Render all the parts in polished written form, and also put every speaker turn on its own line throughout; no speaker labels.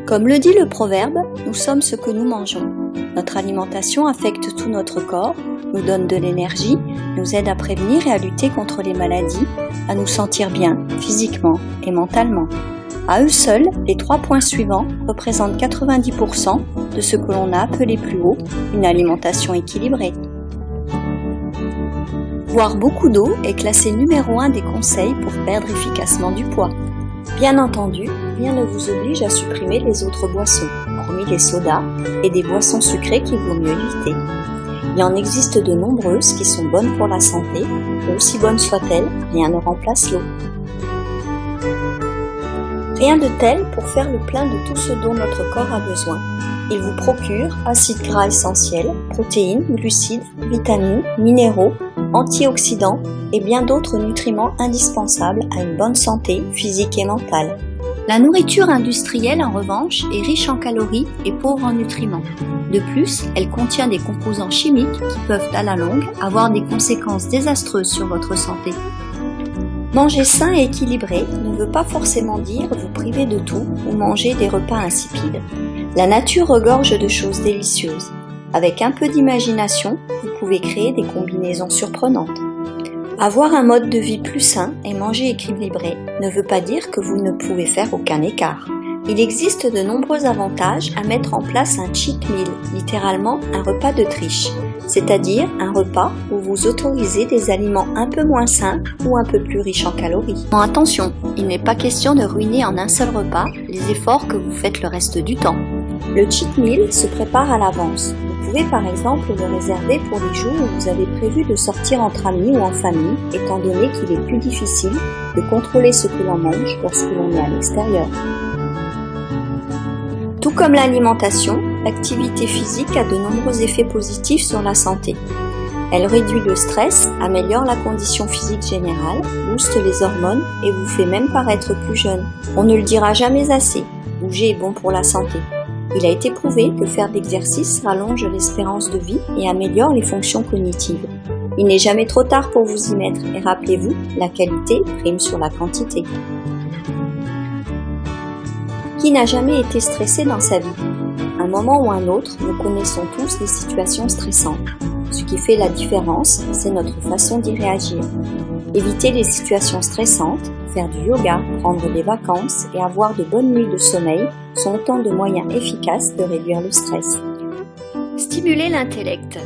Comme le dit le proverbe, nous sommes ce que nous mangeons. Notre alimentation affecte tout notre corps, nous donne de l'énergie, nous aide à prévenir et à lutter contre les maladies, à nous sentir bien physiquement et mentalement. À eux seuls, les 3 points suivants représentent 90% de ce que l'on a appelé plus haut une alimentation équilibrée. Boire beaucoup d'eau est classé numéro 1 des conseils pour perdre efficacement du poids. Bien entendu, rien ne vous oblige à supprimer les autres boissons, hormis les sodas et des boissons sucrées qu'il vaut mieux éviter. Il en existe de nombreuses qui sont bonnes pour la santé, et aussi bonnes soient-elles, rien ne remplace l'eau. Rien de tel pour faire le plein de tout ce dont notre corps a besoin. Il vous procure acides gras essentiels, protéines, glucides, vitamines, minéraux, antioxydants et bien d'autres nutriments indispensables à une bonne santé physique et mentale. La nourriture industrielle, en revanche, est riche en calories et pauvre en nutriments. De plus, elle contient des composants chimiques qui peuvent à la longue avoir des conséquences désastreuses sur votre santé. Manger sain et équilibré ne veut pas forcément dire vous priver de tout ou manger des repas insipides. La nature regorge de choses délicieuses. Avec un peu d'imagination, vous pouvez créer des combinaisons surprenantes. Avoir un mode de vie plus sain et manger équilibré ne veut pas dire que vous ne pouvez faire aucun écart. Il existe de nombreux avantages à mettre en place un cheat meal, littéralement un repas de triche, c'est-à-dire un repas où vous autorisez des aliments un peu moins sains ou un peu plus riches en calories. Mais attention, il n'est pas question de ruiner en un seul repas les efforts que vous faites le reste du temps. Le cheat meal se prépare à l'avance. Vous pouvez par exemple le réserver pour les jours où vous avez prévu de sortir entre amis ou en famille, étant donné qu'il est plus difficile de contrôler ce que l'on mange lorsque l'on est à l'extérieur. Tout comme l'alimentation, l'activité physique a de nombreux effets positifs sur la santé. Elle réduit le stress, améliore la condition physique générale, booste les hormones et vous fait même paraître plus jeune. On ne le dira jamais assez, bouger est bon pour la santé. Il a été prouvé que faire d'exercice rallonge l'espérance de vie et améliore les fonctions cognitives. Il n'est jamais trop tard pour vous y mettre et rappelez-vous, la qualité prime sur la quantité. Qui n'a jamais été stressé dans sa vie? À un moment ou un autre, nous connaissons tous des situations stressantes. Ce qui fait la différence, c'est notre façon d'y réagir. Éviter les situations stressantes, faire du yoga, prendre des vacances et avoir de bonnes nuits de sommeil sont autant de moyens efficaces de réduire le stress. Stimuler l'intellect.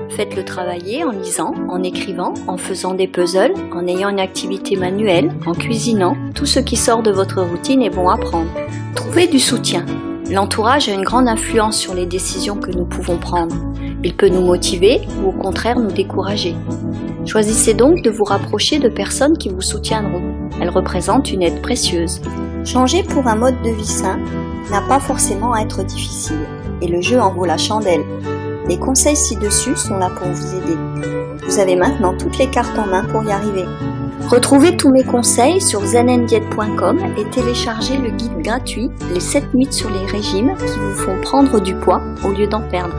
Faites-le travailler en lisant, en écrivant, en faisant des puzzles, en ayant une activité manuelle, en cuisinant. Tout ce qui sort de votre routine est bon à prendre. Trouvez du soutien. L'entourage a une grande influence sur les décisions que nous pouvons prendre. Il peut nous motiver ou au contraire nous décourager. Choisissez donc de vous rapprocher de personnes qui vous soutiendront. Elles représentent une aide précieuse. Changer pour un mode de vie sain n'a pas forcément à être difficile, et le jeu en vaut la chandelle. Les conseils ci-dessus sont là pour vous aider. Vous avez maintenant toutes les cartes en main pour y arriver. Retrouvez tous mes conseils sur zenanddiet.com et téléchargez le guide gratuit « Les 7 mythes sur les régimes qui vous font prendre du poids au lieu d'en perdre ».